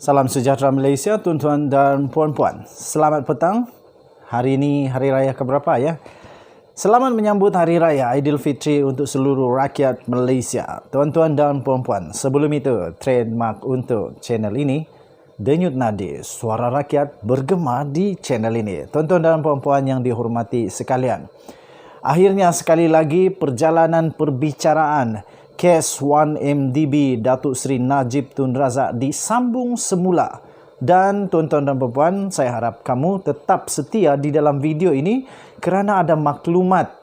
Salam sejahtera Malaysia, tuan-tuan dan puan-puan. Selamat petang. Hari ini hari raya keberapa ya? Selamat menyambut Hari Raya Aidilfitri untuk seluruh rakyat Malaysia. Tuan-tuan dan puan-puan, sebelum itu, trademark untuk channel ini, denyut nadi suara rakyat bergema di channel ini. Tuan-tuan dan puan-puan yang dihormati sekalian. Akhirnya sekali lagi perjalanan perbicaraan kes 1MDB Datuk Seri Najib Tun Razak disambung semula. Dan tuan-tuan dan puan-puan, saya harap kamu tetap setia di dalam video ini kerana ada maklumat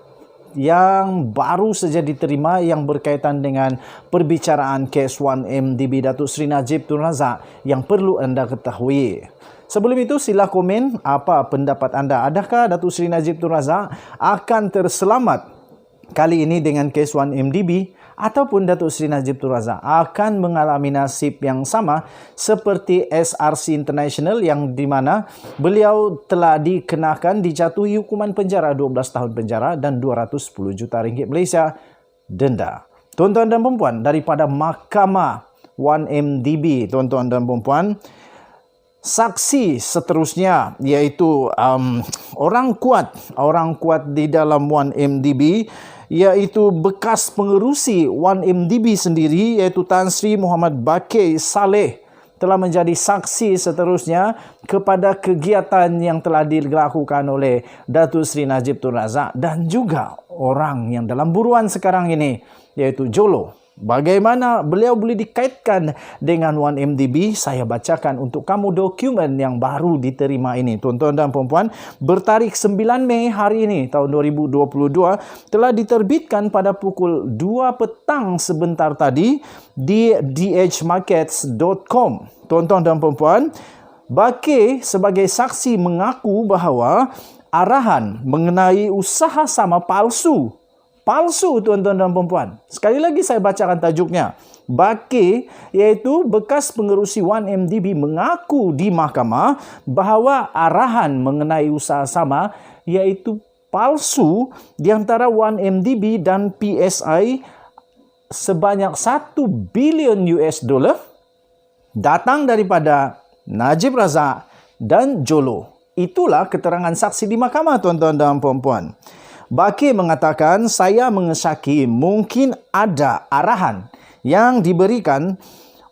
yang baru saja diterima yang berkaitan dengan perbicaraan kes 1MDB Datuk Seri Najib Tun Razak yang perlu anda ketahui. Sebelum itu, sila komen apa pendapat anda. Adakah Datuk Seri Najib Tun Razak akan terselamat kali ini dengan kes 1MDB? Ataupun Datuk Seri Najib Tun Razak akan mengalami nasib yang sama seperti SRC International yang di mana beliau telah dikenakan dijatuhi hukuman penjara 12 tahun penjara dan 210 juta ringgit Malaysia denda. Tuan-tuan dan puan-puan, daripada Mahkamah 1MDB, tuan-tuan dan puan-puan, saksi seterusnya iaitu orang kuat di dalam 1MDB, iaitu bekas pengerusi 1MDB sendiri, iaitu Tan Sri Muhammad Bakir Saleh, telah menjadi saksi seterusnya kepada kegiatan yang telah dilakukan oleh Datuk Seri Najib Tun Razak dan juga orang yang dalam buruan sekarang ini, iaitu Jolo. Bagaimana beliau boleh dikaitkan dengan 1MDB? Saya bacakan untuk kamu dokumen yang baru diterima ini. Tuan-tuan dan puan-puan, bertarikh 9 Mei hari ini tahun 2022 telah diterbitkan pada pukul 2 petang sebentar tadi di dhmarkets.com. Tuan-tuan dan puan-puan, Bakir sebagai saksi mengaku bahawa arahan mengenai usaha sama palsu, tuan-tuan dan puan-puan. Sekali lagi saya bacakan tajuknya. Bakir, iaitu bekas pengerusi 1MDB, mengaku di mahkamah bahawa arahan mengenai usaha sama iaitu palsu di antara 1MDB dan PSI sebanyak $1 bilion datang daripada Najib Razak dan Jolo. Itulah keterangan saksi di mahkamah, tuan-tuan dan puan-puan. Bakir mengatakan, saya mengesyaki mungkin ada arahan yang diberikan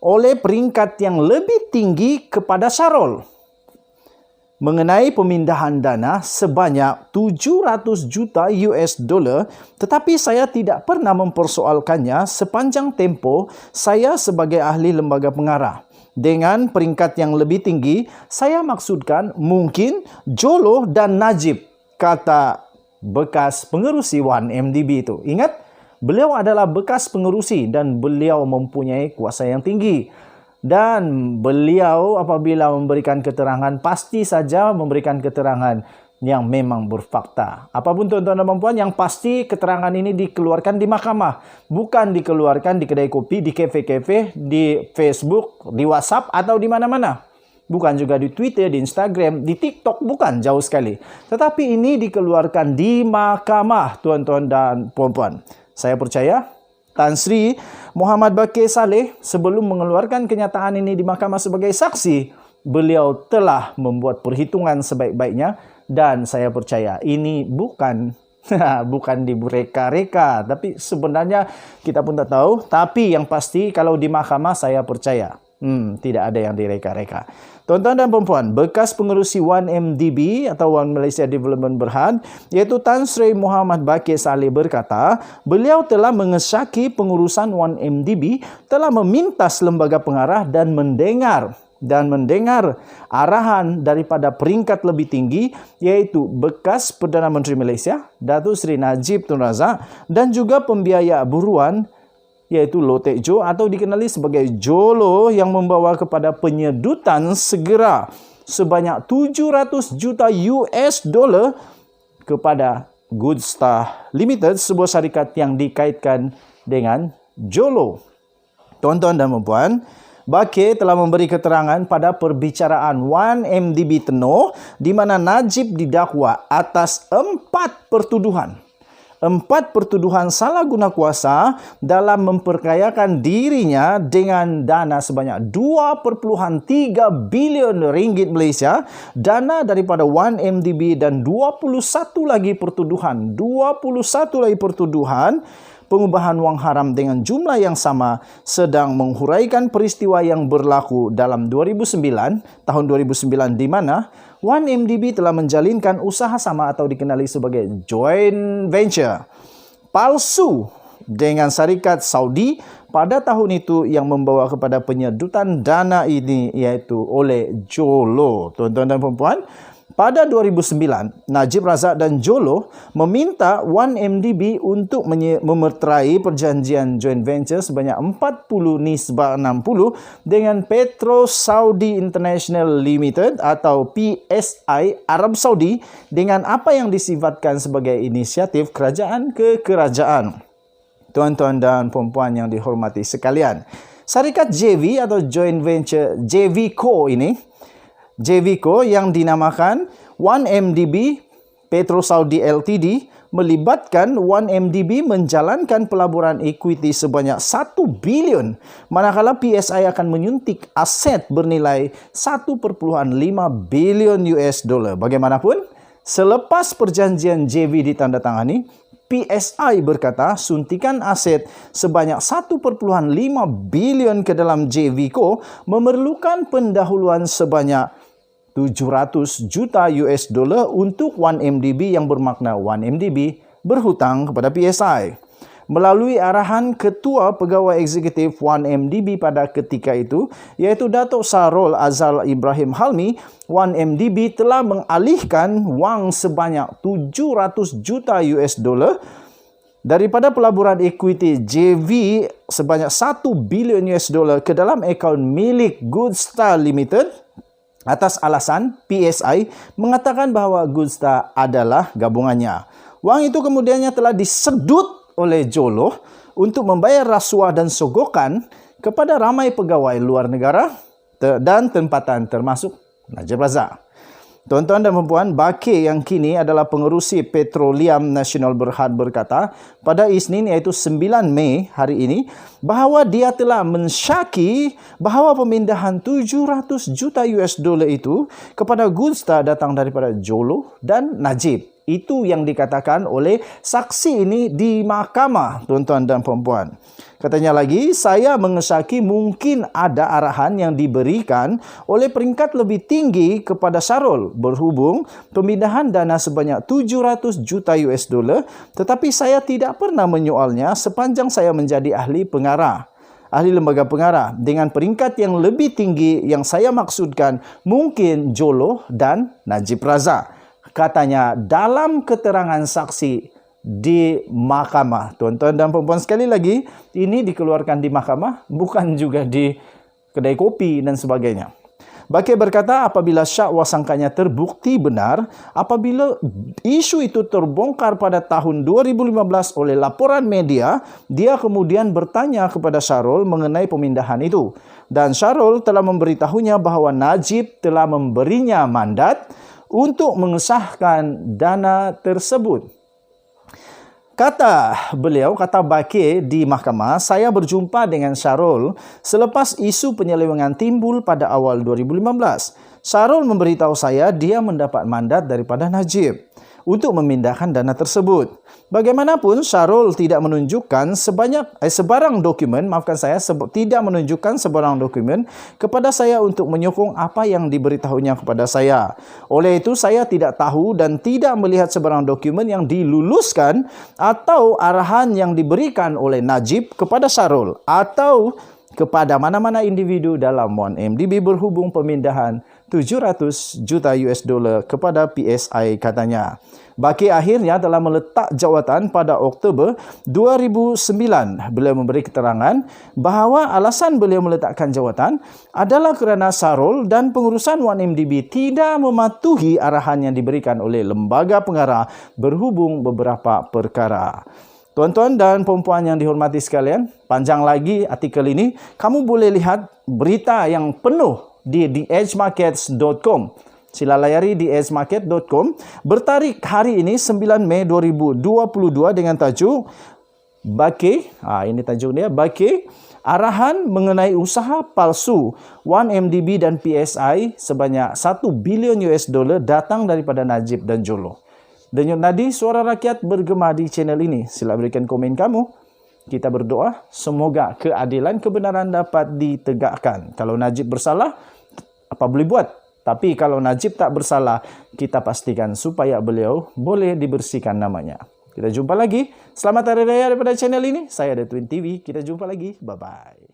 oleh peringkat yang lebih tinggi kepada Syarol mengenai pemindahan dana sebanyak 700 juta $, tetapi saya tidak pernah mempersoalkannya sepanjang tempoh saya sebagai ahli lembaga pengarah. Dengan peringkat yang lebih tinggi, saya maksudkan mungkin Jolo dan Najib, kata bekas pengerusi 1MDB itu. Ingat, beliau adalah bekas pengerusi dan beliau mempunyai kuasa yang tinggi. Dan beliau apabila memberikan keterangan, pasti saja memberikan keterangan yang memang berfakta. Apapun tuan-tuan dan puan-puan, yang pasti keterangan ini dikeluarkan di mahkamah. Bukan dikeluarkan di kedai kopi, di kafe-kafe, di Facebook, di WhatsApp atau di mana-mana. Bukan juga di Twitter, di Instagram, di TikTok, bukan, jauh sekali. Tetapi ini dikeluarkan di mahkamah, tuan-tuan dan puan-puan. Saya percaya Tan Sri Muhammad Bakir Saleh sebelum mengeluarkan kenyataan ini di mahkamah sebagai saksi, beliau telah membuat perhitungan sebaik-baiknya dan saya percaya ini bukan dibureka-reka, tapi sebenarnya kita pun tak tahu. Tapi yang pasti kalau di mahkamah saya percaya tidak ada yang direka-reka. Tuan-tuan dan puan-puan, bekas pengerusi 1MDB atau One Malaysia Development Berhad, iaitu Tan Sri Muhammad Bakir Saleh berkata, beliau telah mengesyaki pengurusan 1MDB telah memintas lembaga pengarah dan mendengar arahan daripada peringkat lebih tinggi, iaitu bekas Perdana Menteri Malaysia, Datuk Seri Najib Tun Razak, dan juga pembiaya buruan, iaitu Loh Teck Jo atau dikenali sebagai Jolo, yang membawa kepada penyedutan segera sebanyak 700 juta $, kepada Goodstar Limited, sebuah syarikat yang dikaitkan dengan Jolo. Tuan-tuan dan puan-puan, Bakir telah memberi keterangan pada perbicaraan 1MDB Tenuh di mana Najib didakwa atas 4 pertuduhan. 4 pertuduhan salah guna kuasa dalam memperkayakan dirinya dengan dana sebanyak 2.3 bilion ringgit Malaysia, dana daripada 1MDB dan 21 lagi pertuduhan pengubahan wang haram dengan jumlah yang sama sedang menghuraikan peristiwa yang berlaku dalam tahun 2009 di mana 1MDB telah menjalinkan usaha sama atau dikenali sebagai joint venture palsu dengan syarikat Saudi pada tahun itu yang membawa kepada penyedutan dana ini iaitu oleh Jolo. Tuan-tuan dan puan-puan, pada 2009, Najib Razak dan Jolo meminta 1MDB untuk memeterai perjanjian joint venture sebanyak 40/60 dengan Petro Saudi International Limited atau PSI Arab Saudi dengan apa yang disifatkan sebagai inisiatif kerajaan ke kerajaan. Tuan-tuan dan puan-puan yang dihormati sekalian, syarikat JV atau joint venture JVCo ini, JVCo yang dinamakan 1MDB Petro Saudi Ltd melibatkan 1MDB menjalankan pelaburan ekuiti sebanyak 1 bilion manakala PSI akan menyuntik aset bernilai 1.5 bilion US dollar. Bagaimanapun, selepas perjanjian JV ditandatangani, PSI berkata suntikan aset sebanyak 1.5 bilion ke dalam JVCo memerlukan pendahuluan sebanyak 700 juta US dollar untuk 1MDB yang bermakna 1MDB berhutang kepada PSI. Melalui arahan Ketua Pegawai Eksekutif 1MDB pada ketika itu, iaitu Datuk Sarol Azal Ibrahim Halmi, 1MDB telah mengalihkan wang sebanyak 700 juta US dollar daripada pelaburan ekuiti JV sebanyak 1 bilion US dollar ke dalam akaun milik Goodstar Limited atas alasan PSI mengatakan bahawa Goodstar adalah gabungannya. Wang itu kemudiannya telah disedut oleh Jolo untuk membayar rasuah dan sogokan kepada ramai pegawai luar negara dan tempatan termasuk Najib Razak. Tuan-tuan dan puan-puan, Bakir yang kini adalah pengerusi Petroleum Nasional Berhad berkata pada Isnin iaitu 9 Mei hari ini bahawa dia telah mensyaki bahawa pemindahan 700 juta US dollar itu kepada Goodstar datang daripada Jolo dan Najib. Itu yang dikatakan oleh saksi ini di mahkamah, tuan-tuan dan puan-puan. Katanya lagi, saya mengesyaki mungkin ada arahan yang diberikan oleh peringkat lebih tinggi kepada Syarul berhubung pemindahan dana sebanyak 700 juta US dollar, tetapi saya tidak pernah menyoalnya sepanjang saya menjadi ahli lembaga pengarah. Dengan peringkat yang lebih tinggi yang saya maksudkan mungkin Jolo dan Najib Razak. Katanya dalam keterangan saksi di mahkamah. Tuan-tuan dan puan-puan, sekali lagi, ini dikeluarkan di mahkamah, bukan juga di kedai kopi dan sebagainya. Bakir berkata apabila syakwa sangkanya terbukti benar, apabila isu itu terbongkar pada tahun 2015 oleh laporan media, dia kemudian bertanya kepada Syarul mengenai pemindahan itu. Dan Syarul telah memberitahunya bahawa Najib telah memberinya mandat untuk mengesahkan dana tersebut. Kata Bakir di mahkamah, saya berjumpa dengan Syarul selepas isu penyelewengan timbul pada awal 2015. Syarul memberitahu saya dia mendapat mandat daripada Najib untuk memindahkan dana tersebut. Bagaimanapun, Syarul tidak menunjukkan sebarang dokumen kepada saya untuk menyokong apa yang diberitahunya kepada saya. Oleh itu, saya tidak tahu dan tidak melihat sebarang dokumen yang diluluskan atau arahan yang diberikan oleh Najib kepada Syarul atau kepada mana-mana individu dalam 1MDB berhubung pemindahan 700 juta US dollar kepada PSI, katanya. Bakir akhirnya telah meletak jawatan pada Oktober 2009. Beliau memberi keterangan bahawa alasan beliau meletakkan jawatan adalah kerana Syarul dan pengurusan 1MDB tidak mematuhi arahan yang diberikan oleh lembaga pengarah berhubung beberapa perkara. Tuan-tuan dan puan-puan yang dihormati sekalian, panjang lagi artikel ini. Kamu boleh lihat berita yang penuh di theedgemarkets.com. Sila layari di asmarket.com. Bertarikh hari ini 9 Mei 2022 dengan tajuk Bake, ini tajuk dia, Bake, arahan mengenai usaha palsu 1MDB dan PSI sebanyak 1 bilion US dollar datang daripada Najib dan Jolo. Denyut nadi suara rakyat bergema di channel ini. Sila berikan komen kamu. Kita berdoa semoga keadilan kebenaran dapat ditegakkan. Kalau Najib bersalah, apa boleh buat? Tapi kalau Najib tak bersalah, kita pastikan supaya beliau boleh dibersihkan namanya. Kita jumpa lagi. Selamat Hari Raya daripada channel ini. Saya The Twin TV. Kita jumpa lagi. Bye-bye.